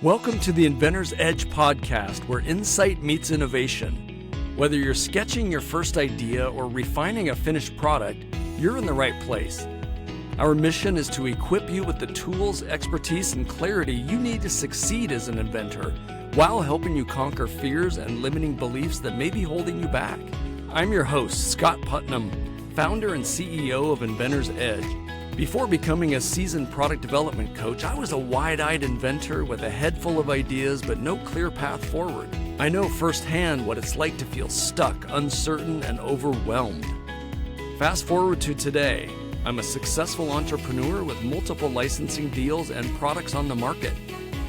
Welcome to the Inventor's Edge podcast, where insight meets innovation. Whether you're sketching your first idea or refining a finished product, you're in the right place. Our mission is to equip you with the tools, expertise, and clarity you need to succeed as an inventor, while helping you conquer fears and limiting beliefs that may be holding you back. I'm your host, Scott Putnam, founder and CEO of Inventor's Edge. Before becoming a seasoned product development coach, I was a wide-eyed inventor with a head full of ideas but no clear path forward. I know firsthand what it's like to feel stuck, uncertain, and overwhelmed. Fast forward to today, I'm a successful entrepreneur with multiple licensing deals and products on the market.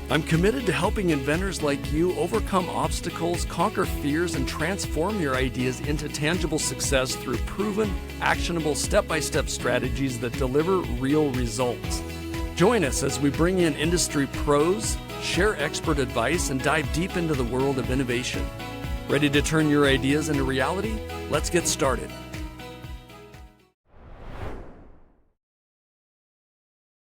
I'm committed to helping inventors like you overcome obstacles, conquer fears, and transform your ideas into tangible success through proven, actionable, step-by-step strategies that deliver real results. Join us as we bring in industry pros, share expert advice, and dive deep into the world of innovation. Ready to turn your ideas into reality? Let's get started.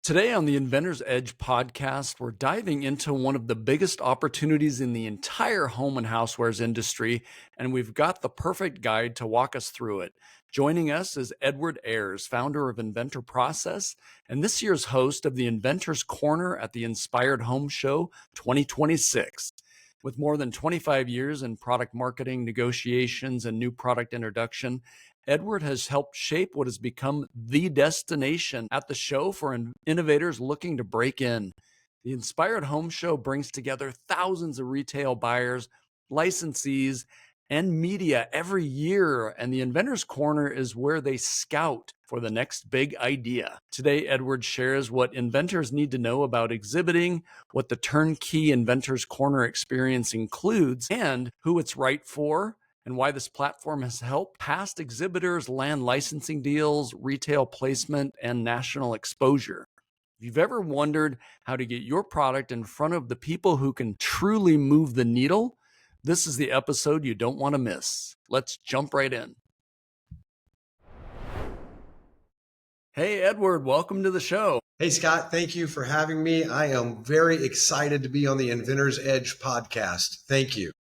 Today on the Inventor's Edge podcast, we're diving into one of the biggest opportunities in the entire home and housewares industry, and we've got the perfect guide to walk us through it. Joining us is Edward Ayres, founder of Inventor Process, and this year's host of the Inventor's Corner at the Inspired Home Show 2026. With more than 25 years in product marketing, negotiations, and new product introduction, Edward has helped shape what has become the destination at the show for innovators looking to break in. The Inspired Home Show brings together thousands of retail buyers, licensees, and media every year, and the Inventor's Corner is where they scout for the next big idea. Today, Edward shares what inventors need to know about exhibiting, what the turnkey Inventor's Corner experience includes, and who it's right for, and why this platform has helped past exhibitors land licensing deals, retail placement, and national exposure. If you've ever wondered how to get your product in front of the people who can truly move the needle, this is the episode you don't want to miss. Let's jump right in. Hey, Edward, welcome to the show. Hey, Scott, thank you for having me. I am very excited to be on the Inventor's Edge podcast. Thank you.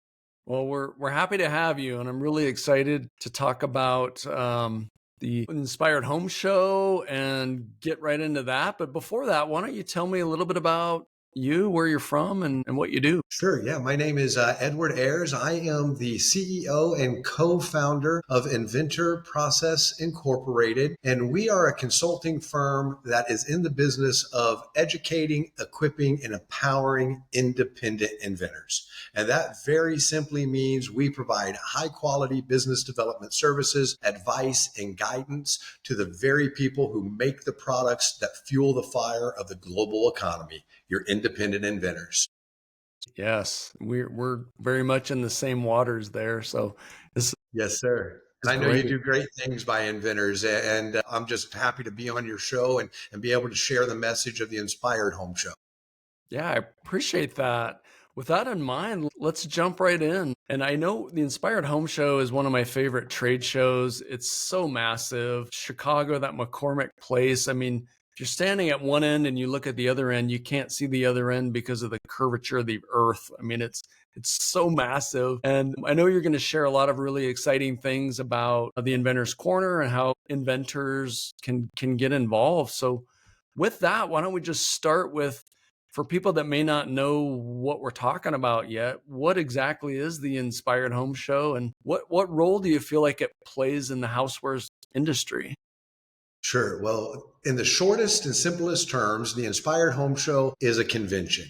Well, we're happy to have you, and I'm really excited to talk about the Inspired Home Show and get right into that. But before that, why don't you tell me a little bit about you, where you're from, and what you do? Sure. Yeah. My name is Edward Ayres. I am the CEO and co-founder of Inventor Process Incorporated, and we are a consulting firm that is in the business of educating, equipping, and empowering independent inventors. And that very simply means we provide high quality business development services, advice, and guidance to the very people who make the products that fuel the fire of the global economy, your independent inventors. Yes, we're very much in the same waters there. So this Yes, sir. And I know you do great things by inventors, and I'm just happy to be on your show and be able to share the message of the Inspired Home Show. Yeah, I appreciate that. With that in mind, let's jump right in. And I know the Inspired Home Show is one of my favorite trade shows. It's so massive. Chicago, that McCormick Place. I mean, if you're standing at one end and you look at the other end, you can't see the other end because of the curvature of the earth. I mean, it's so massive. And I know you're going to share a lot of really exciting things about the Inventor's Corner and how inventors can get involved. So with that, why don't we just start with, for people that may not know what we're talking about yet, what exactly is the Inspired Home Show, and what role do you feel like it plays in the housewares industry? Sure. Well, in the shortest and simplest terms, the Inspired Home Show is a convention.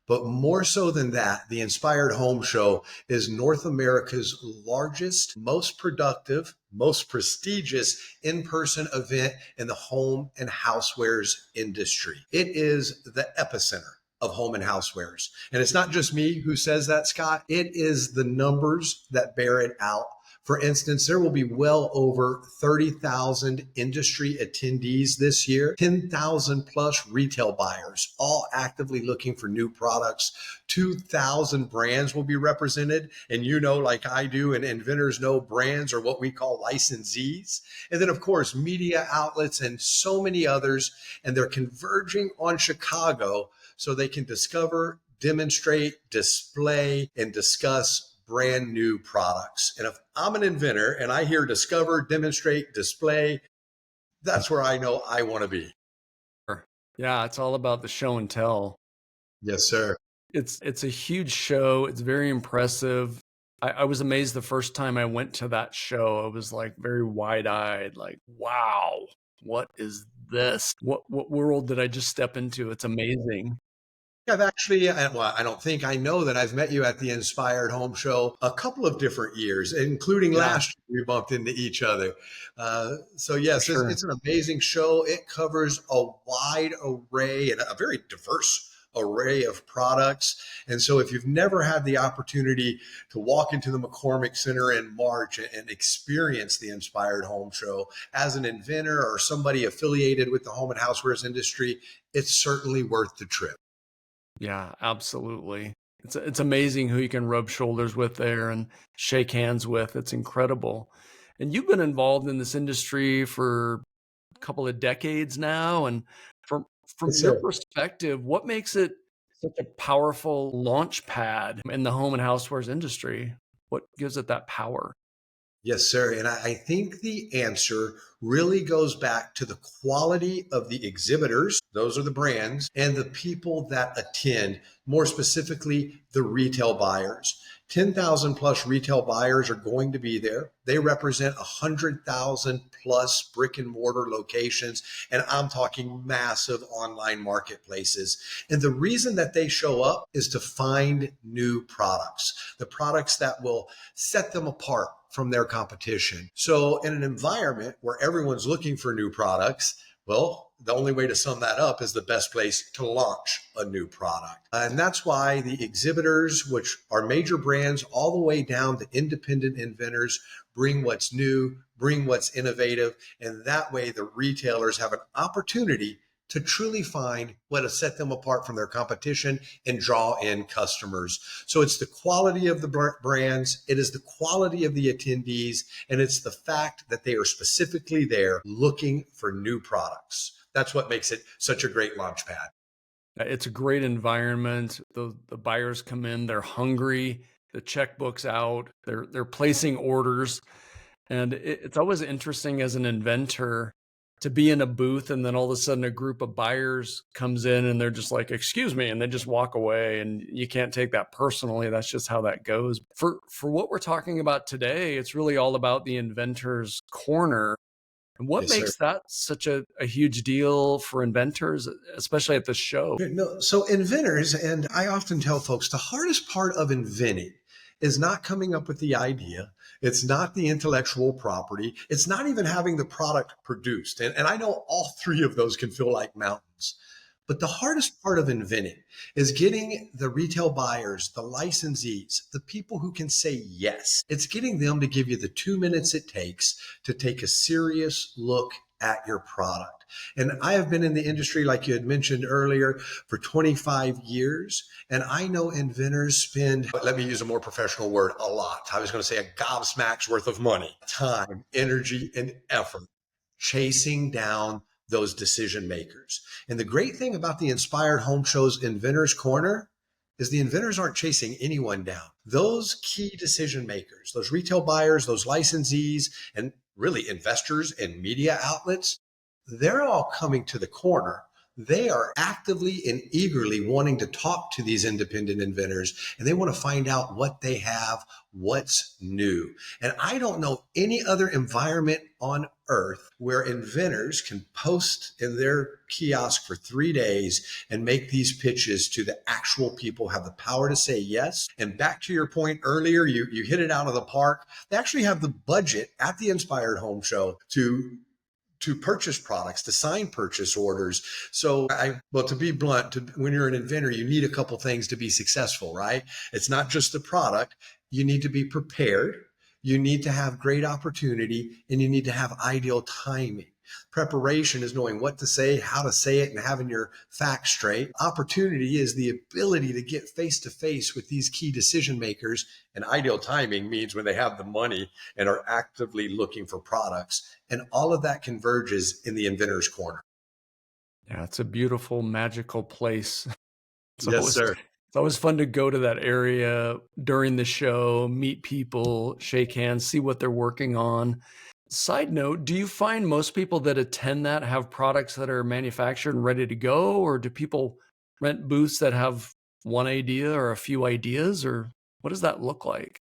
But more so than that, the Inspired Home Show is North America's largest, most productive, most prestigious in-person event in the home and housewares industry. It is the epicenter of home and housewares. And it's not just me who says that, Scott. It is the numbers that bear it out. For instance, there will be well over 30,000 industry attendees this year, 10,000 plus retail buyers, all actively looking for new products. 2,000 brands will be represented. And you know, like I do, and inventors know, brands are what we call licensees. And then, of course, media outlets and so many others. And they're converging on Chicago so they can discover, demonstrate, display, and discuss brand new products. And if I'm an inventor and I hear discover, demonstrate, display, that's where I know I want to be. Sure. Yeah, it's all about the show and tell. Yes, sir. It's a huge show. It's very impressive. I was amazed the first time I went to that show. I was like very wide-eyed, like, wow, what is this? What world did I just step into? It's amazing. I've actually, well, I don't think I know that I've met you at the Inspired Home Show a couple of different years, including Yeah, last year we bumped into each other. So for yes, sure. it's an amazing show. It covers a wide array and a very diverse array of products. And so if you've never had the opportunity to walk into the McCormick Center in March and experience the Inspired Home Show as an inventor or somebody affiliated with the home and housewares industry, it's certainly worth the trip. Yeah, absolutely. It's amazing who you can rub shoulders with there and shake hands with. It's incredible. And you've been involved in this industry for a couple of decades now. And from Yes, your sir. perspective, what makes it such a powerful launch pad in the home and housewares industry? What gives it that power? Yes, sir. And I think the answer really goes back to the quality of the exhibitors, those are the brands, and the people that attend, more specifically, the retail buyers. 10,000 plus retail buyers are going to be there. They represent 100,000 plus brick and mortar locations. And I'm talking massive online marketplaces. And the reason that they show up is to find new products, the products that will set them apart from their competition. So, in an environment where everyone's looking for new products, well, the only way to sum that up is the best place to launch a new product. And that's why the exhibitors, which are major brands, all the way down to independent inventors, bring what's new, bring what's innovative. And that way, the retailers have an opportunity to truly find what has set them apart from their competition and draw in customers. So it's the quality of the brands, it is the quality of the attendees, and it's the fact that they are specifically there looking for new products. That's what makes it such a great launch pad. It's a great environment. The buyers come in, they're hungry, the checkbook's out, they're placing orders. And it's always interesting as an inventor to be in a booth and then all of a sudden a group of buyers comes in and they're just like, "Excuse me," and they just walk away. And you can't take that personally. That's just how that goes. For what we're talking about today, it's really all about the inventor's corner. And what Yes, sir. makes that such a huge deal for inventors, especially at the show? No, so inventors, and I often tell folks the hardest part of inventing is not coming up with the idea. It's not the intellectual property. It's not even having the product produced. And I know all three of those can feel like mountains. But the hardest part of inventing is getting the retail buyers, the licensees, the people who can say yes. It's getting them to give you the 2 minutes it takes to take a serious look at your product. And I have been in the industry, like you had mentioned earlier, for 25 years. And I know inventors spend, let me use a more professional word, a lot. I was going to say a gobsmack's worth of money, time, energy, and effort chasing down those decision makers. And the great thing about the Inspired Home Show's Inventors Corner is the inventors aren't chasing anyone down. Those key decision makers, those retail buyers, those licensees, and really investors and media outlets, they're all coming to the corner. They are actively and eagerly wanting to talk to these independent inventors and they want to find out what they have, what's new. And I don't know any other environment on earth where inventors can post in their kiosk for 3 days and make these pitches to the actual people, have the power to say yes. And back to your point earlier, you hit it out of the park. They actually have the budget at the Inspired Home Show to purchase products, to sign purchase orders. So well, to be blunt, when you're an inventor, you need a couple things to be successful, right? It's not just the product. You need to be prepared. You need to have great opportunity and you need to have ideal timing. Preparation is knowing what to say, how to say it, and having your facts straight. Opportunity is the ability to get face to face with these key decision makers. And ideal timing means when they have the money and are actively looking for products. And all of that converges in the inventor's corner. Yeah, it's a beautiful, magical place. It's Yes, always sir. It's always fun to go to that area during the show, meet people, shake hands, see what they're working on. Side note, do you find most people that attend that have products that are manufactured and ready to go, or do people rent booths that have one idea or a few ideas, or what does that look like?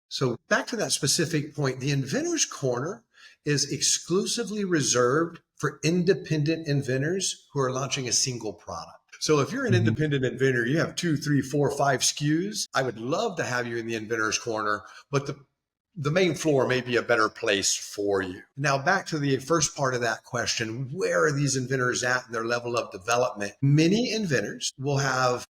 So back to that specific point, the Inventor's Corner is exclusively reserved for independent inventors who are launching a single product. So if you're an Mhm. independent inventor, you have two, three, four, five SKUs, I would love to have you in the Inventor's Corner, but the main floor may be a better place for you. Now, back to the first part of that question, where are these inventors at in their level of development? Many inventors will have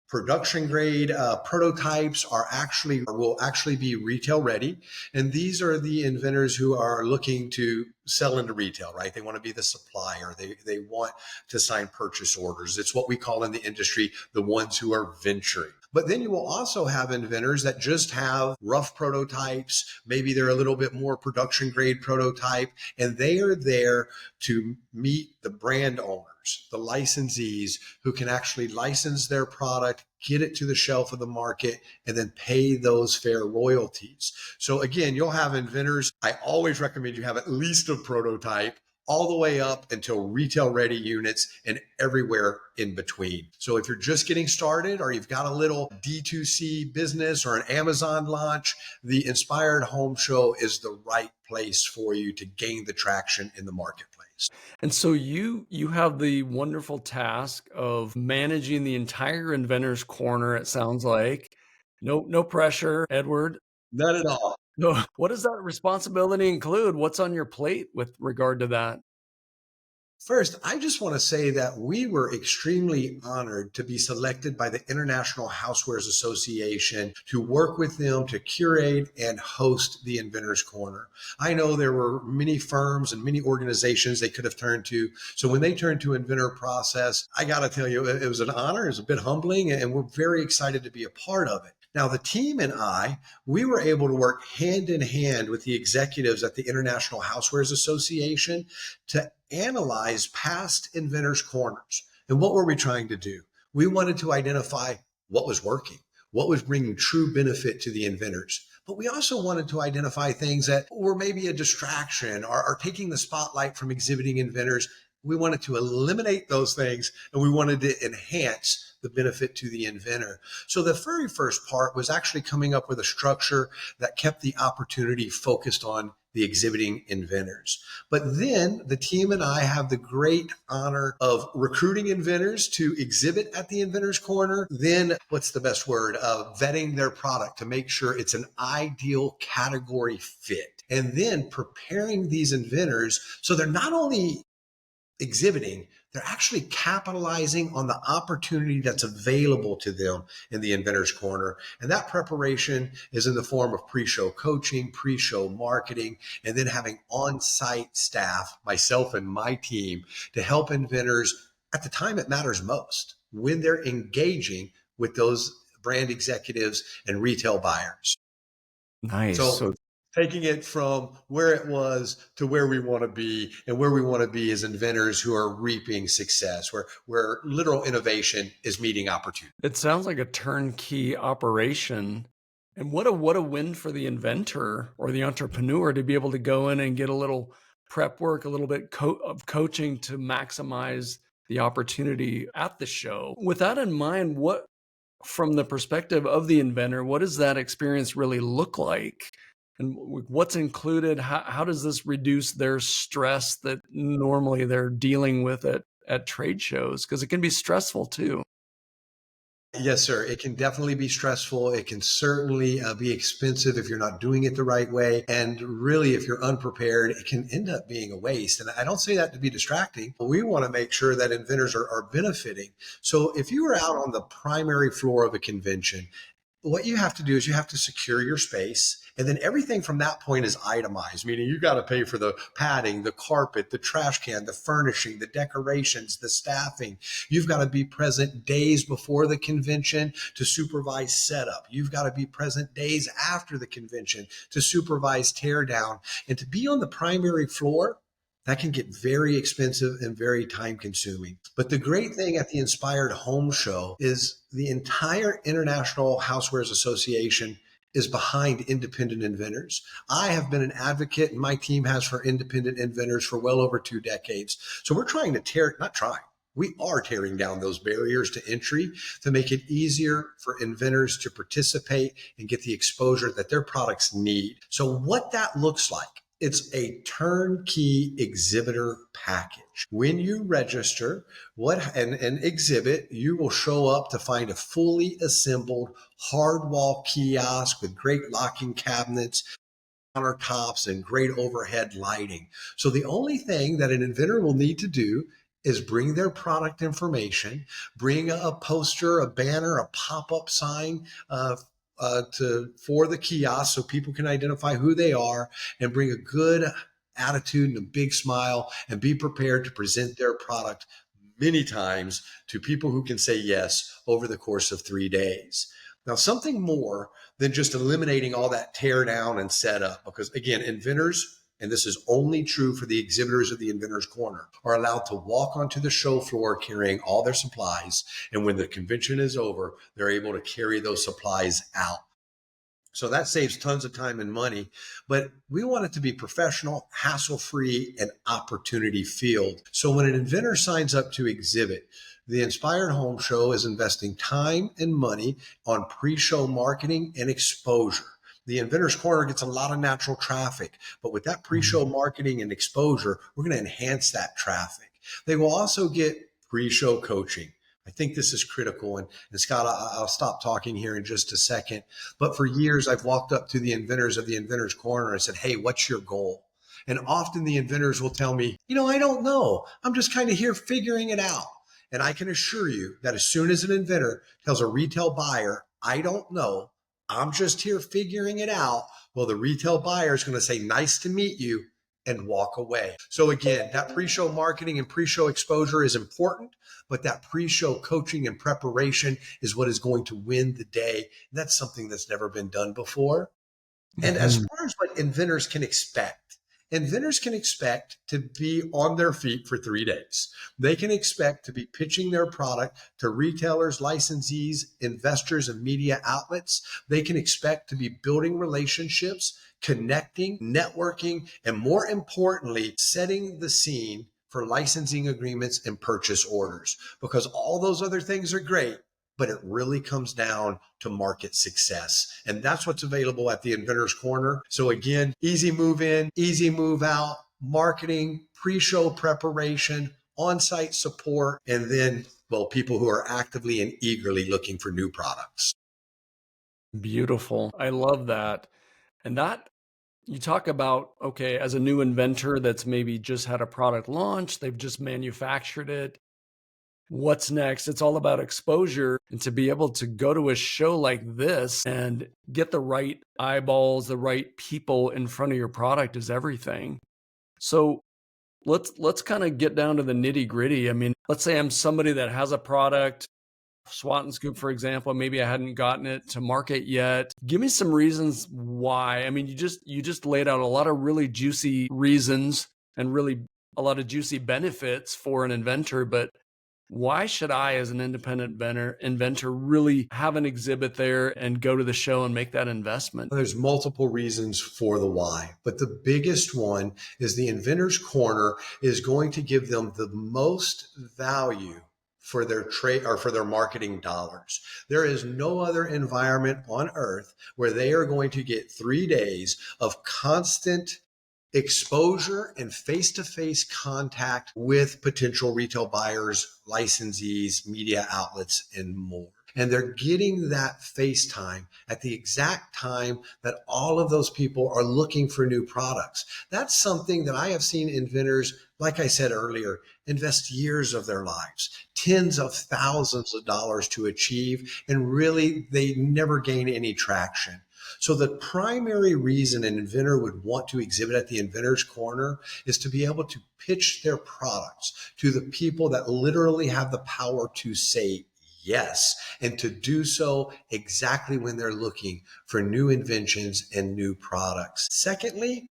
production grade prototypes will actually be retail ready, and these are the inventors who are looking to sell into retail, right? They want to be the supplier. They want to sign purchase orders. It's what we call in the industry the ones who are venturing. But then you will also have inventors that just have rough prototypes. Maybe they're a little bit more production grade prototype, and they are there to meet the brand owners, the licensees who can actually license their product, get it to the shelf of the market, and then pay those fair royalties. So again, you'll have inventors. I always recommend you have at least a prototype all the way up until retail ready units and everywhere in between. So if you're just getting started or you've got a little D2C business or an Amazon launch, the Inspired Home Show is the right place for you to gain the traction in the marketplace. And so you have the wonderful task of managing the entire inventor's corner, it sounds like. No pressure, Edward. Not at all. No, what does that responsibility include? What's on your plate with regard to that? First, I just want to say that we were extremely honored to be selected by the International Housewares Association to work with them to curate and host the Inventors Corner. I know there were many firms and many organizations they could have turned to. So when they turned to Inventor Process, I got to tell you, it was an honor. It was a bit humbling, and we're very excited to be a part of it. Now, the team and we were able to work hand in hand with the executives at the International Housewares Association to analyze past inventors' corners. And what were we trying to do? We wanted to identify what was working, what was bringing true benefit to the inventors. But we also wanted to identify things that were maybe a distraction or taking the spotlight from exhibiting inventors. We wanted to eliminate those things, and we wanted to enhance the benefit to the inventor. So the very first part was actually coming up with a structure that kept the opportunity focused on the exhibiting inventors. But then the team and I have the great honor of recruiting inventors to exhibit at the Inventors Corner. Then what's the best word? Vetting their product to make sure it's an ideal category fit. And then preparing these inventors so they're not only exhibiting, they're actually capitalizing on the opportunity that's available to them in the Inventors Corner. And that preparation is in the form of pre-show coaching, pre-show marketing, and then having on-site staff, myself and my team, to help inventors at the time it matters most, when they're engaging with those brand executives and retail buyers. Nice. So So taking it from where it was to where we want to be, and where we want to be as inventors who are reaping success, where literal innovation is meeting opportunity. it sounds like a turnkey operation. And what a win for the inventor or the entrepreneur to be able to go in and get a little prep work, a little bit of coaching to maximize the opportunity at the show. With that in mind, what from the perspective of the inventor, what does that experience really look like? And what's included? How does this reduce their stress that normally they're dealing with at trade shows? Because it can be stressful too. Yes, sir. It can definitely be stressful. It can certainly be expensive if you're not doing it the right way. And really, if you're unprepared, it can end up being a waste. And I don't say that to be distracting. We want to make sure that inventors are benefiting. So if you are out on the primary floor of a convention, what you have to do is you have to secure your space. And then everything from that point is itemized, meaning you got to pay for the padding, the carpet, the trash can, the furnishing, the decorations, the staffing. You've got to be present days before the convention to supervise setup. You've got to be present days after the convention to supervise teardown. And to be on the primary floor, that can get very expensive and very time consuming. But the great thing at the Inspired Home Show is the entire International Housewares Association is behind independent inventors. I have been an advocate, and my team has, for independent inventors for well over 2 decades. So we're trying to we are tearing down those barriers to entry to make it easier for inventors to participate and get the exposure that their products need. So what that looks like, it's a turnkey exhibitor package. When you register and exhibit, you will show up to find a fully assembled hard wall kiosk with great locking cabinets, countertops, and great overhead lighting. So the only thing that an inventor will need to do is bring their product information, bring a poster, a banner, a pop-up sign for the kiosk so people can identify who they are, and bring a good attitude and a big smile, and be prepared to present their product many times to people who can say yes over the course of 3 days. Now, something more than just eliminating all that tear down and setup, because again, inventors, and this is only true for the exhibitors of the Inventors Corner, are allowed to walk onto the show floor carrying all their supplies. And when the convention is over, they're able to carry those supplies out. So that saves tons of time and money, but we want it to be professional, hassle-free, and opportunity-filled. So when an inventor signs up to exhibit, the Inspired Home Show is investing time and money on pre-show marketing and exposure. The Inventors Corner gets a lot of natural traffic, but with that pre-show marketing and exposure, we're going to enhance that traffic. They will also get pre-show coaching. I think this is critical. And Scott, I'll stop talking here in just a second. But for years, I've walked up to the inventors of the Inventors Corner and said, hey, what's your goal? And often the inventors will tell me, I don't know. I'm just kind of here figuring it out. And I can assure you that as soon as an inventor tells a retail buyer, I don't know, I'm just here figuring it out, well, the retail buyer is going to say, nice to meet you, and walk away. So again, that pre-show marketing and pre-show exposure is important, but that pre-show coaching and preparation is what is going to win the day. That's something that's never been done before. And as far as what inventors can expect to be on their feet for 3 days. They can expect to be pitching their product to retailers, licensees, investors, and media outlets. They can expect to be building relationships, connecting, networking, and more importantly, setting the scene for licensing agreements and purchase orders, because all those other things are great, but it really comes down to market success. And that's what's available at the Inventors Corner. So again, easy move in, easy move out, marketing, pre-show preparation, on-site support, and then, well, people who are actively and eagerly looking for new products. Beautiful. I love that. And that you talk about, okay, as a new inventor that's maybe just had a product launch, they've just manufactured it. What's next? It's all about exposure. And to be able to go to a show like this and get the right eyeballs, the right people in front of your product is everything. So let's kind of get down to the nitty gritty. I mean, let's say I'm somebody that has a product, Swat and Scoop, for example, maybe I hadn't gotten it to market yet. Give me some reasons why. I mean, you just laid out a lot of really juicy reasons and really a lot of juicy benefits for an inventor, but why should I, as an independent inventor, really have an exhibit there and go to the show and make that investment? There's multiple reasons for the why, but the biggest one is the Inventors Corner is going to give them the most value for their trade or for their marketing dollars. There is no other environment on earth where they are going to get 3 days of constant exposure and face-to-face contact with potential retail buyers, licensees, media outlets, and more. And they're getting that face time at the exact time that all of those people are looking for new products. That's something that I have seen inventors, like I said earlier, invest years of their lives, tens of thousands of dollars to achieve, and really they never gain any traction. So the primary reason an inventor would want to exhibit at the Inventors Corner is to be able to pitch their products to the people that literally have the power to say yes, and to do so exactly when they're looking for new inventions and new products. Secondly,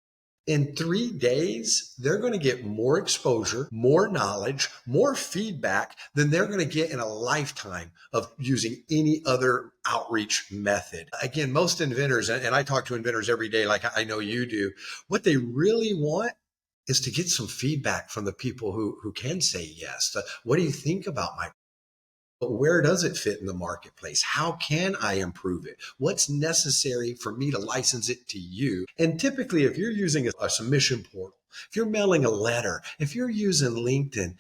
In 3 days, they're going to get more exposure, more knowledge, more feedback than they're going to get in a lifetime of using any other outreach method. Again, most inventors, and I talk to inventors every day, like I know you do, what they really want is to get some feedback from the people who can say yes. What do you think about my, but where does it fit in the marketplace? How can I improve it? What's necessary for me to license it to you? And typically, if you're using a submission portal, if you're mailing a letter, if you're using LinkedIn,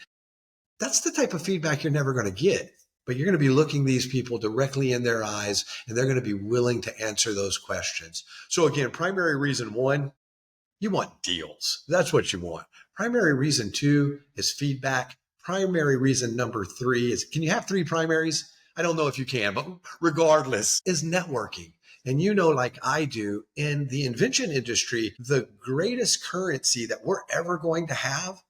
that's the type of feedback you're never going to get. But you're going to be looking these people directly in their eyes, and they're going to be willing to answer those questions. So again, primary reason one, you want deals. That's what you want. Primary reason two is feedback. Primary reason number three is, can you have three primaries? I don't know if you can, but regardless, is networking. And you know, like I do, in the invention industry, the greatest currency that we're ever going to have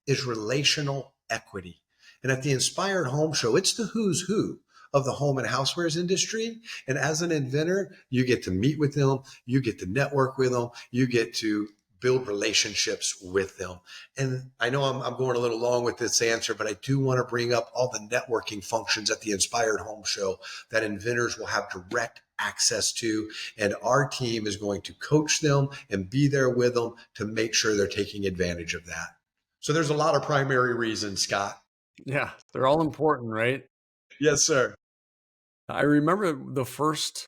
is relational equity. And at the Inspired Home Show, it's the who's who of the home and housewares industry. And as an inventor, you get to meet with them, you get to network with them, you get to build relationships with them. And I know I'm going a little long with this answer, but I do want to bring up all the networking functions at the Inspired Home Show that inventors will have direct access to. And our team is going to coach them and be there with them to make sure they're taking advantage of that. So there's a lot of primary reasons, Scott. Yeah, they're all important, right? Yes, sir. I remember the first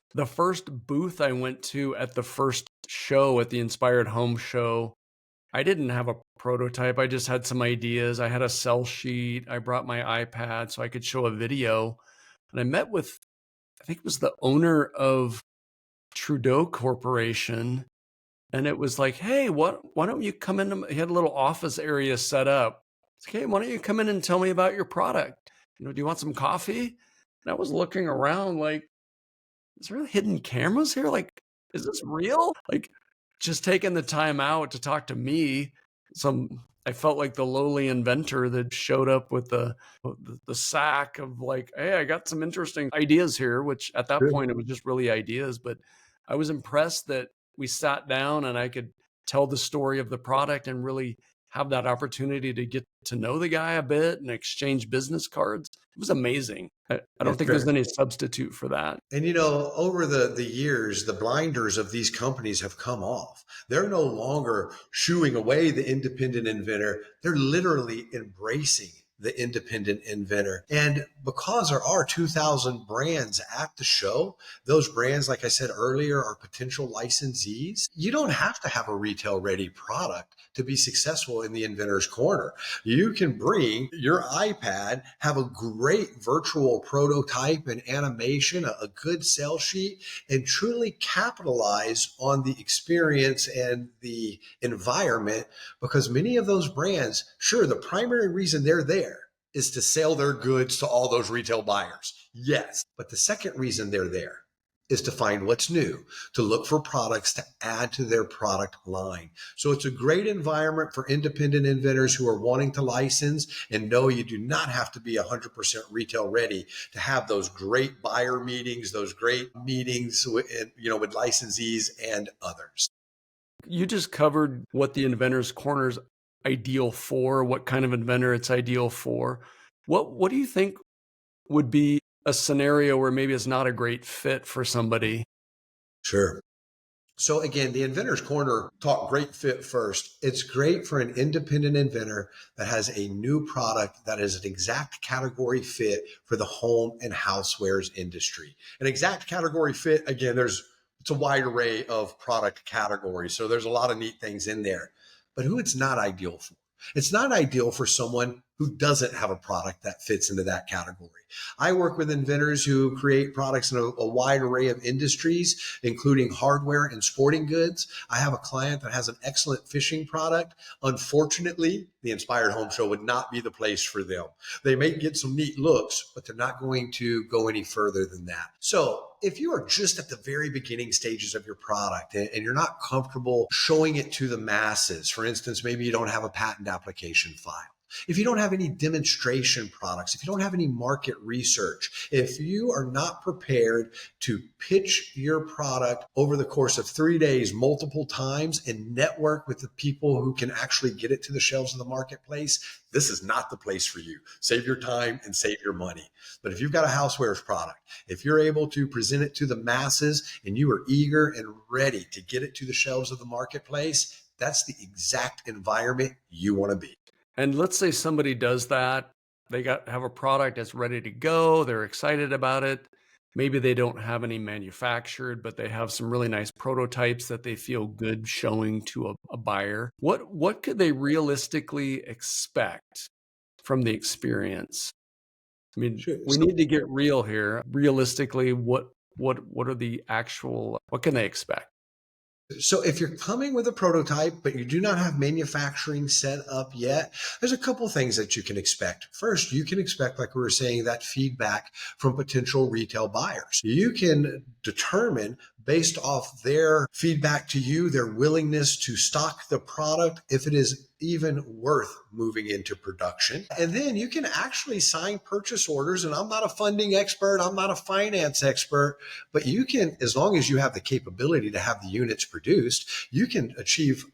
booth I went to at the first show at the Inspired Home Show. I didn't have a prototype. I just had some ideas. I had a sell sheet. I brought my iPad so I could show a video. And I met with, I think it was the owner of Trudeau Corporation. And it was like, hey, why don't you come in? He had a little office area set up. It's like, hey, why don't you come in and tell me about your product? Do you want some coffee? And I was looking around like, is there hidden cameras here? Like, is this real? Like, just taking the time out to talk to me. I felt like the lowly inventor that showed up with the sack of like, hey, I got some interesting ideas here, which at that point it was just really ideas. But I was impressed that we sat down and I could tell the story of the product and really have that opportunity to get to know the guy a bit and exchange business cards. It was amazing. I don't Yes, think sir. there's any substitute for that. And over the years, the blinders of these companies have come off. They're no longer shooing away the independent inventor. They're literally embracing the independent inventor. And because there are 2,000 brands at the show, those brands, like I said earlier, are potential licensees. You don't have to have a retail ready product to be successful in the inventor's corner. You can bring your iPad, have a great virtual prototype and animation, a good sell sheet, and truly capitalize on the experience and the environment, because many of those brands, sure, the primary reason they're there is to sell their goods to all those retail buyers. Yes. But the second reason they're there is to find what's new, to look for products to add to their product line. So it's a great environment for independent inventors who are wanting to license, and know you do not have to be 100% retail ready to have those great buyer meetings, those great meetings with licensees and others. You just covered what the inventor's corner is ideal for, what kind of inventor it's ideal for. What do you think would be a scenario where maybe it's not a great fit for somebody? Sure. So again, the Inventor's Corner talk great fit first. It's great for an independent inventor that has a new product that is an exact category fit for the home and housewares industry. An exact category fit, again, it's a wide array of product categories. So there's a lot of neat things in there. But who it's not ideal for? It's not ideal for someone who doesn't have a product that fits into that category. I work with inventors who create products in a wide array of industries, including hardware and sporting goods. I have a client that has an excellent fishing product. Unfortunately, the Inspired Home Show would not be the place for them. They may get some neat looks, but they're not going to go any further than that. So if you are just at the very beginning stages of your product and you're not comfortable showing it to the masses, for instance, maybe you don't have a patent application file, if you don't have any demonstration products, if you don't have any market research, if you are not prepared to pitch your product over the course of 3 days, multiple times, and network with the people who can actually get it to the shelves of the marketplace, this is not the place for you. Save your time and save your money. But if you've got a housewares product, if you're able to present it to the masses and you are eager and ready to get it to the shelves of the marketplace, that's the exact environment you want to be. And let's say somebody does that. They have a product that's ready to go. They're excited about it. Maybe they don't have any manufactured, but they have some really nice prototypes that they feel good showing to a buyer. What could they realistically expect from the experience? I mean, Sure. we need to get real here. Realistically, what are the actual, what can they expect? So if you're coming with a prototype, but you do not have manufacturing set up yet, there's a couple things that you can expect. First, you can expect, like we were saying, that feedback from potential retail buyers. You can determine based off their feedback to you, their willingness to stock the product, if it is even worth moving into production. And then you can actually sign purchase orders. And I'm not a funding expert, I'm not a finance expert, but you can, as long as you have the capability to have the units produced, you can achieve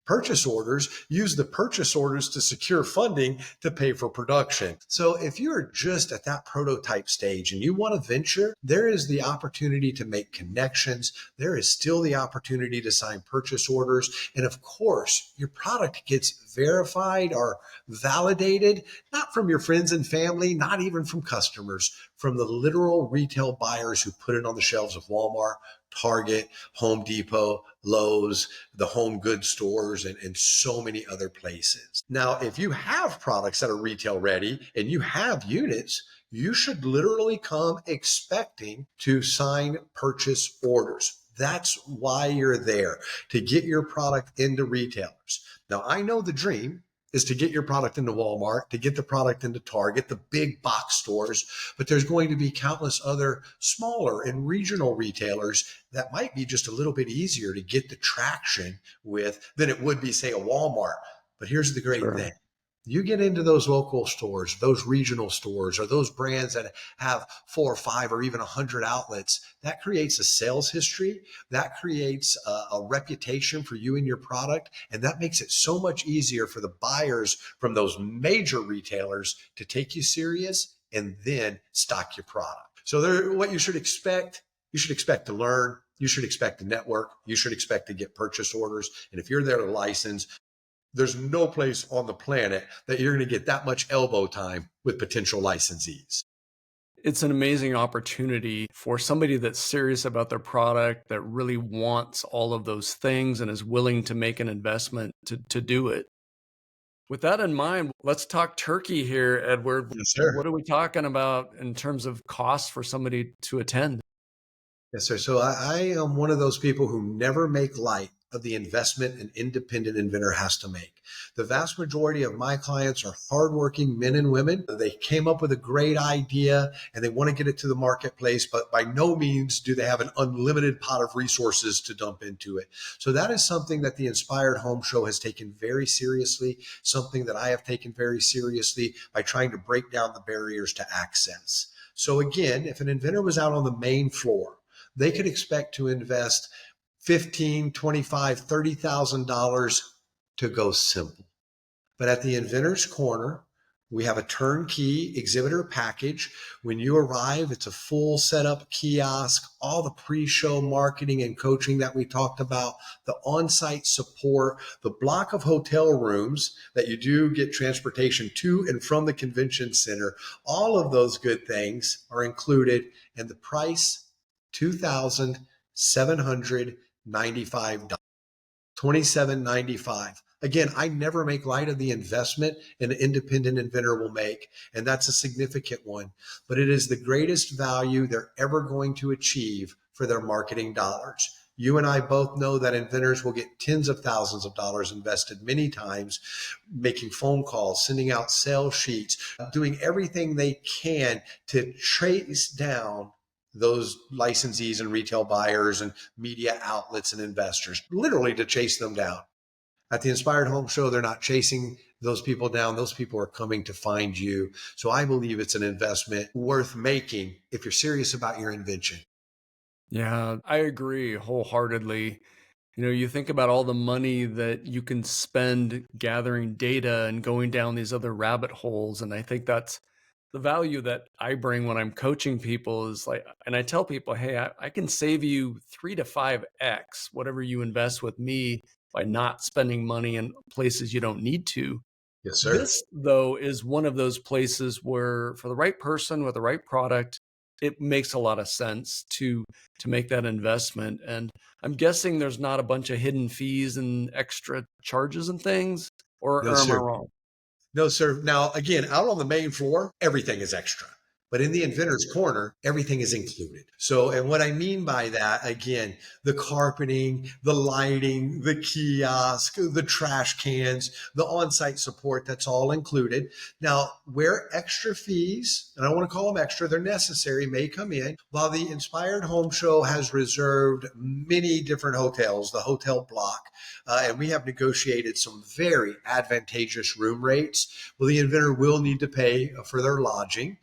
purchase orders, use the purchase orders to secure funding to pay for production. So if you're just at that prototype stage and you want to venture, there is the opportunity to make connections. There is still the opportunity to sign purchase orders. And of course, your product gets verified or validated, not from your friends and family, not even from customers, from the literal retail buyers who put it on the shelves of Walmart, Target, Home Depot, Lowe's, the home goods stores, and so many other places. Now, if you have products that are retail ready and you have units, you should literally come expecting to sign purchase orders. That's why you're there, to get your product into retailers. Now, I know the dream is to get your product into Walmart, to get the product into Target, the big box stores, but there's going to be countless other smaller and regional retailers that might be just a little bit easier to get the traction with than it would be, say, a Walmart. But here's the great Sure. thing. You get into those local stores, those regional stores, or those brands that have 4 or 5 or even 100 outlets, that creates a sales history, that creates a reputation for you and your product, and that makes it so much easier for the buyers from those major retailers to take you serious and then stock your product. So what you should expect to learn, you should expect to network, you should expect to get purchase orders, and if you're there to license, there's no place on the planet that you're going to get that much elbow time with potential licensees. It's an amazing opportunity for somebody that's serious about their product, that really wants all of those things and is willing to make an investment to do it. With that in mind, let's talk turkey here, Edward. Yes, sir. What are we talking about in terms of costs for somebody to attend? Yes, sir. So I am one of those people who never make light of the investment an independent inventor has to make. The vast majority of my clients are hardworking men and women. They came up with a great idea and they want to get it to the marketplace, but by no means do they have an unlimited pot of resources to dump into it. So that is something that the Inspired Home Show has taken very seriously, something that I have taken very seriously by trying to break down the barriers to access. So again, if an inventor was out on the main floor, they could expect to invest $15,000, $25,000, $30,000 to go simple. But at the Inventor's Corner, we have a turnkey exhibitor package. When you arrive, it's a full setup kiosk, all the pre-show marketing and coaching that we talked about, the on-site support, the block of hotel rooms that you do get transportation to and from the convention center. All of those good things are included, and the price, $2,795. $2,795. Again, I never make light of the investment an independent inventor will make, and that's a significant one, but it is the greatest value they're ever going to achieve for their marketing dollars. You and I both know that inventors will get tens of thousands of dollars invested many times, making phone calls, sending out sales sheets, doing everything they can to trace down those licensees and retail buyers and media outlets and investors, literally to chase them down. At the Inspired Home Show, they're not chasing those people down. Those people are coming to find you. So I believe it's an investment worth making if you're serious about your invention. Yeah, I agree wholeheartedly. You think about all the money that you can spend gathering data and going down these other rabbit holes. And I think that's the value that I bring when I'm coaching people is like, and I tell people, hey, I can save you 3 to 5x whatever you invest with me by not spending money in places you don't need to. Yes, sir. This, though, is one of those places where for the right person with the right product, it makes a lot of sense to make that investment. And I'm guessing there's not a bunch of hidden fees and extra charges and things, No, or am I sir. wrong? No, sir. Now, again, out on the main floor, everything is extra. But in the inventor's corner, everything is included. So, and what I mean by that, again, the carpeting, the lighting, the kiosk, the trash cans, the on site support, that's all included. Now, where extra fees, and I want to call them extra, they're necessary, may come in, while the Inspired Home Show has reserved many different hotels, the hotel block, and we have negotiated some very advantageous room rates. Well, the inventor will need to pay for their lodging.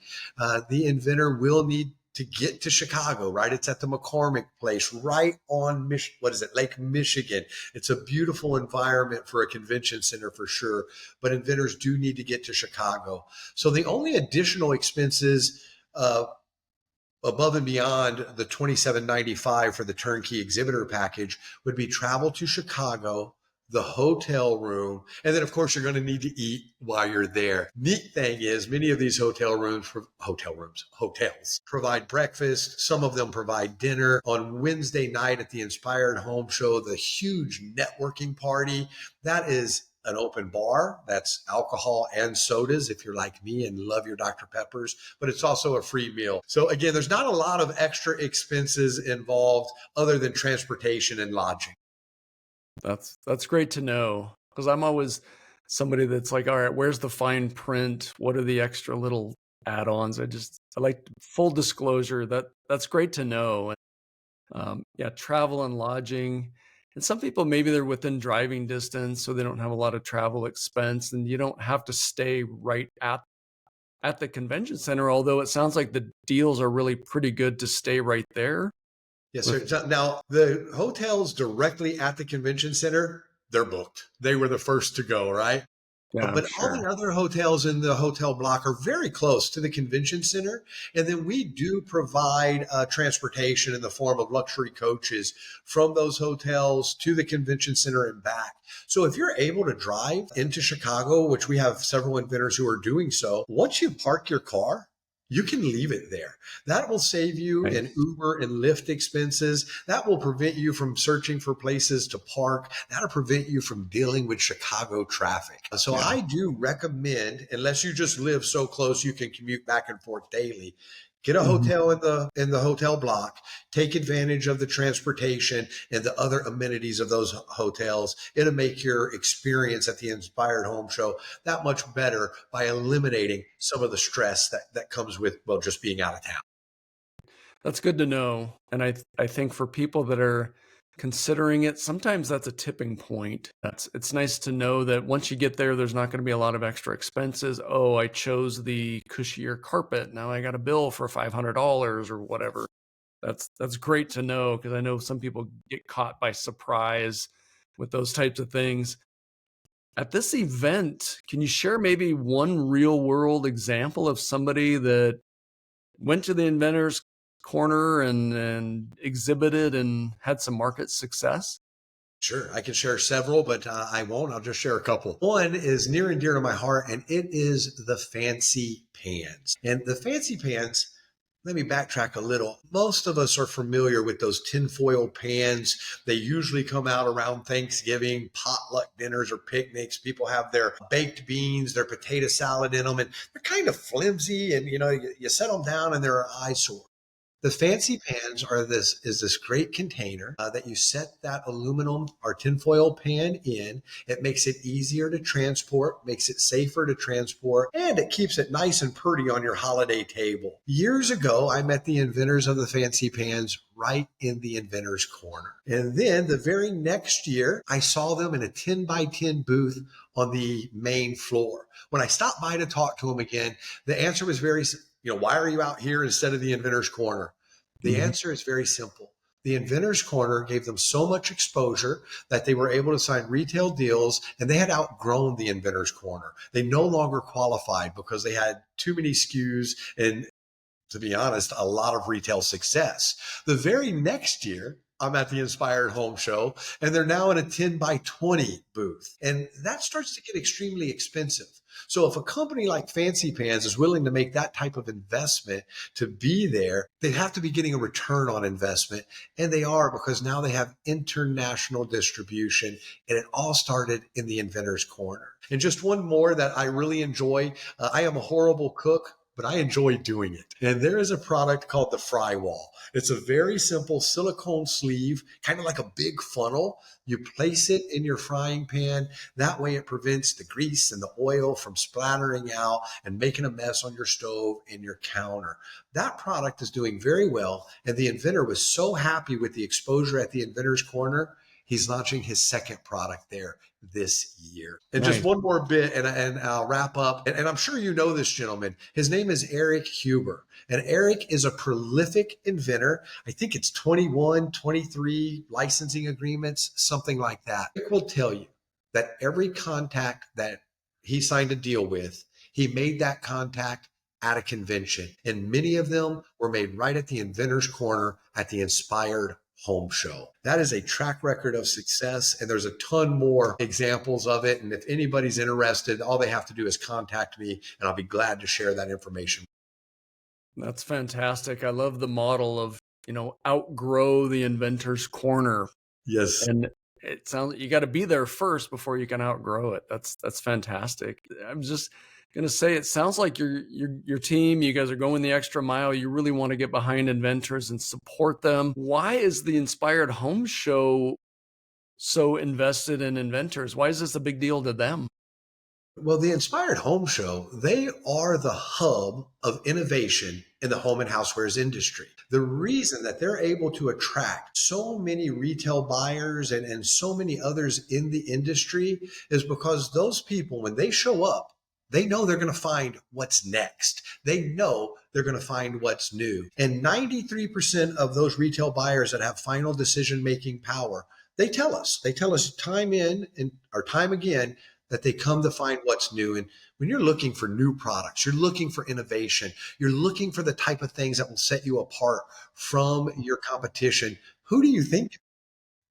The inventor will need to get to Chicago, right? It's at the McCormick Place, right on what is it, Lake Michigan. It's a beautiful environment for a convention center for sure, but inventors do need to get to Chicago. So the only additional expenses above and beyond the $27.95 for the turnkey exhibitor package would be travel to Chicago, the hotel room, and then of course you're going to need to eat while you're there. Neat thing is many of these hotels provide breakfast. Some of them provide dinner. On Wednesday night at the Inspired Home Show, the huge networking party, that is an open bar. That's alcohol and sodas if you're like me and love your Dr. Peppers, but it's also a free meal. So again, there's not a lot of extra expenses involved other than transportation and lodging. That's great to know because I'm always somebody that's like, all right, where's the fine print? What are the extra little add-ons? I like full disclosure. That's great to know. Yeah, travel and lodging. And some people, maybe they're within driving distance, so they don't have a lot of travel expense, and you don't have to stay right at the convention center. Although it sounds like the deals are really pretty good to stay right there. Yes, With sir. Now, the hotels directly at the convention center, they're booked. They were the first to go, right? yeah, I'm But all the sure. other hotels in the hotel block are very close to the convention center. And then we do provide transportation in the form of luxury coaches from those hotels to the convention center and back. So if you're able to drive into Chicago, which we have several inventors who are doing so, once you park your car, you can leave it there. That will save you in Nice. Uber and Lyft expenses. That will prevent you from searching for places to park. That'll prevent you from dealing with Chicago traffic. So Yeah. I do recommend, unless you just live so close you can commute back and forth daily, get a Mhm. hotel in the hotel block, take advantage of the transportation and the other amenities of those hotels. It'll make your experience at the Inspired Home Show that much better by eliminating some of the stress that comes with, well, just being out of town. That's good to know. And I think for people that are considering it, sometimes that's a tipping point. It's nice to know that once you get there, there's not going to be a lot of extra expenses. Oh, I chose the cushier carpet. Now I got a bill for $500 or whatever. That's great to know because I know some people get caught by surprise with those types of things. At this event, can you share maybe one real world example of somebody that went to the inventors corner and exhibited and had some market success? Sure, I can share several, but I won't. I'll just share a couple. One is near and dear to my heart, and it is the fancy pans. And the fancy pans, let me backtrack a little. Most of us are familiar with those tinfoil pans. They usually come out around Thanksgiving, potluck dinners, or picnics. People have their baked beans, their potato salad in them, and they're kind of flimsy. And, you set them down and they're an eyesore. The fancy pans is this great container that you set that aluminum or tinfoil pan in. It makes it easier to transport, makes it safer to transport, and it keeps it nice and pretty on your holiday table. Years ago, I met the inventors of the fancy pans right in the Inventors Corner. And then the very next year, I saw them in a 10 by 10 booth on the main floor. When I stopped by to talk to them again, the answer was why are you out here instead of the Inventors Corner? The answer is very simple. The Inventors Corner gave them so much exposure that they were able to sign retail deals, and they had outgrown the Inventors Corner. They no longer qualified because they had too many SKUs and, to be honest, a lot of retail success. The very next year, I'm at the Inspired Home Show, and they're now in a 10 by 20 booth. And that starts to get extremely expensive. So if a company like Fancy Pans is willing to make that type of investment to be there, they have to be getting a return on investment. And they are, because now they have international distribution, and it all started in the Inventor's Corner. And just one more that I really enjoy. I am a horrible cook, but I enjoy doing it. And there is a product called the Fry Wall. It's a very simple silicone sleeve, kind of like a big funnel. You place it in your frying pan. That way it prevents the grease and the oil from splattering out and making a mess on your stove and your counter. That product is doing very well. And the inventor was so happy with the exposure at the Inventor's Corner, he's launching his second product there this year. And just one more bit, and I'll wrap up. And I'm sure you know this gentleman. His name is Eric Huber. And Eric is a prolific inventor. I think it's 21, 23 licensing agreements, something like that. Eric will tell you that every contact that he signed a deal with, he made that contact at a convention. And many of them were made right at the Inventor's Corner at the Inspired Home Show. That is a track record of success, and there's a ton more examples of it. And if anybody's interested, all they have to do is contact me, and I'll be glad to share that information. That's fantastic. I love the model of, outgrow the Inventor's Corner. Yes. And it sounds like you got to be there first before you can outgrow it. That's fantastic. I'm just going to say, it sounds like your team, you guys are going the extra mile. You really want to get behind inventors and support them. Why is the Inspired Home Show so invested in inventors? Why is this a big deal to them? Well, the Inspired Home Show, they are the hub of innovation in the home and housewares industry. The reason that they're able to attract so many retail buyers and so many others in the industry is because those people, when they show up, they know they're going to find what's next. They know they're going to find what's new. And 93% of those retail buyers that have final decision-making power, they tell us time in and or time again that they come to find what's new. And when you're looking for new products, you're looking for innovation, you're looking for the type of things that will set you apart from your competition, who do you think?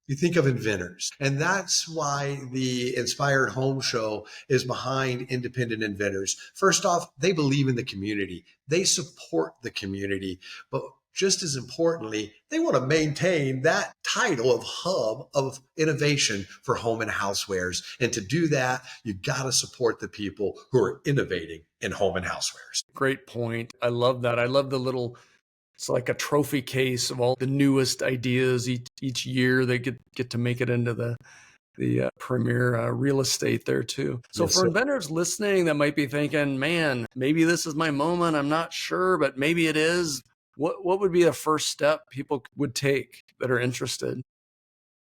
You think of inventors. And that's why the Inspired Home Show is behind independent inventors. First off, they believe in the community. They support the community. But just as importantly, they want to maintain that title of hub of innovation for home and housewares. And to do that, you got to support the people who are innovating in home and housewares. Great point. I love that. I love the little, it's like a trophy case of all the newest ideas each year. They get to make it into the premier real estate there too. So Yes, for sir. inventors listening that might be thinking, man, maybe this is my moment. I'm not sure, but maybe it is. What would be the first step people would take that are interested?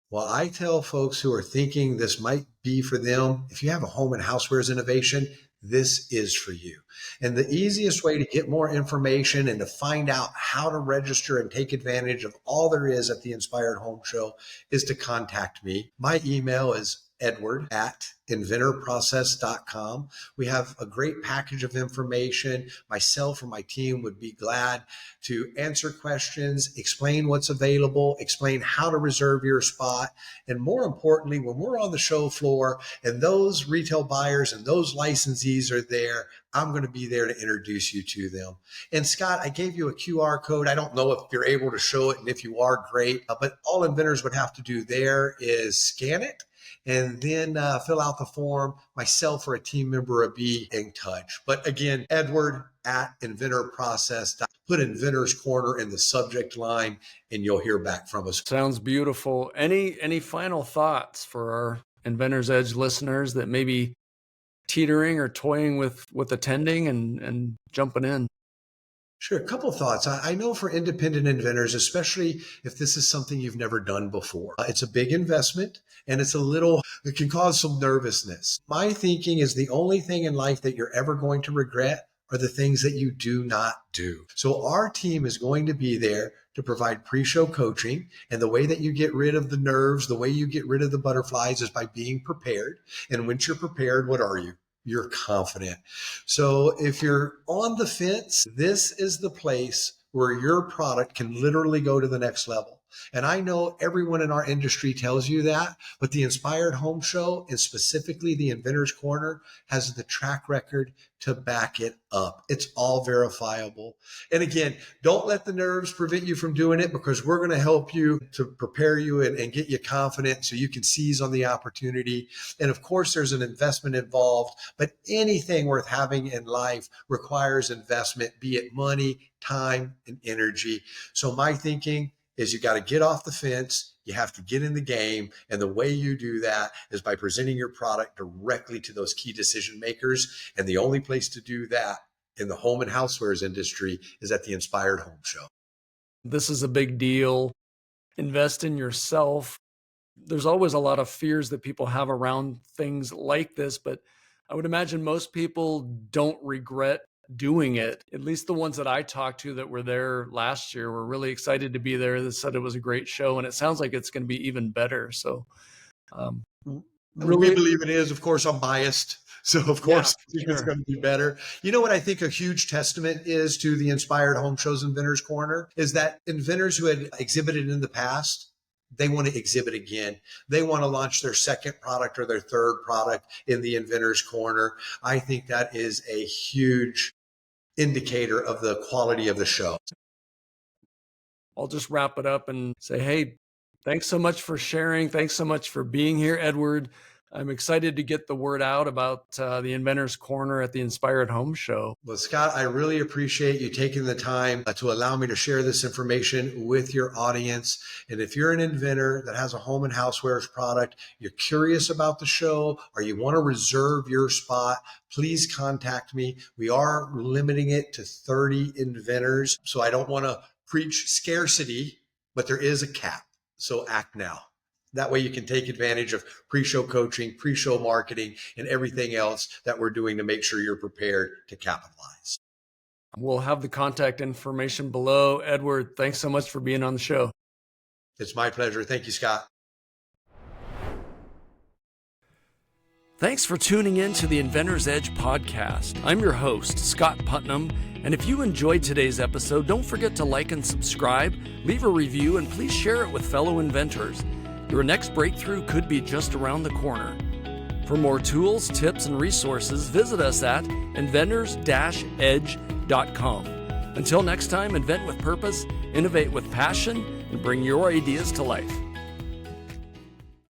Well, I tell folks who are thinking this might be for them, if you have a home and housewares innovation, this is for you. And the easiest way to get more information and to find out how to register and take advantage of all there is at the Inspired Home Show is to contact me. My email is edward@inventorprocess.com. We have a great package of information. Myself or my team would be glad to answer questions, explain what's available, explain how to reserve your spot. And more importantly, when we're on the show floor and those retail buyers and those licensees are there, I'm going to be there to introduce you to them. And Scott, I gave you a QR code. I don't know if you're able to show it, and if you are, great. But all inventors would have to do there is scan it and then fill out the form. Myself or a team member will be in touch. But again, Edward, at Inventor Process. Put Inventor's Corner in the subject line, and you'll hear back from us. Sounds beautiful. Any final thoughts for our Inventor's Edge listeners that may be teetering or toying with attending and jumping in? Sure. A couple thoughts. I know for independent inventors, especially if this is something you've never done before, it's a big investment and it can cause some nervousness. My thinking is the only thing in life that you're ever going to regret are the things that you do not do. So our team is going to be there to provide pre-show coaching. And the way that you get rid of the nerves, the way you get rid of the butterflies is by being prepared. And once you're prepared, what are you? You're confident. So if you're on the fence, this is the place where your product can literally go to the next level. And I know everyone in our industry tells you that, but the Inspired Home Show, and specifically the Inventor's Corner, has the track record to back it up. It's all verifiable. And again, don't let the nerves prevent you from doing it, because we're going to help you to prepare you and get you confident so you can seize on the opportunity. And of course, there's an investment involved, but anything worth having in life requires investment, be it money, time, and energy. So my thinking is you got to get off the fence. You have to get in the game. And the way you do that is by presenting your product directly to those key decision makers. And the only place to do that in the home and housewares industry is at the Inspired Home Show. This is a big deal. Invest in yourself. There's always a lot of fears that people have around things like this, but I would imagine most people don't regret doing it. At least the ones that I talked to that were there last year were really excited to be there. They said it was a great show, and it sounds like it's going to be even better. So really, we believe it is. Of course, I'm biased. So of course, sure, it's going to be better. You know what I think a huge testament is to the Inspired Home Show's Inventors Corner is that inventors who had exhibited in the past, they want to exhibit again. They want to launch their second product or their third product in the Inventors Corner. I think that is a huge indicator of the quality of the show. I'll just wrap it up and say, hey, thanks so much for sharing. Thanks so much for being here, Edward. I'm excited to get the word out about the Inventors Corner at the Inspired Home Show. Well, Scott, I really appreciate you taking the time to allow me to share this information with your audience. And if you're an inventor that has a home and housewares product, you're curious about the show, or you want to reserve your spot, please contact me. We are limiting it to 30 inventors. So I don't want to preach scarcity, but there is a cap. So act now. That way you can take advantage of pre-show coaching, pre-show marketing, and everything else that we're doing to make sure you're prepared to capitalize. We'll have the contact information below. Edward, thanks so much for being on the show. It's my pleasure. Thank you, Scott. Thanks for tuning in to the Inventor's Edge podcast. I'm your host, Scott Putnam, and if you enjoyed today's episode, don't forget to like and subscribe, leave a review, and please share it with fellow inventors. Your next breakthrough could be just around the corner. For more tools, tips, and resources, visit us at inventors-edge.com. Until next time, invent with purpose, innovate with passion, and bring your ideas to life.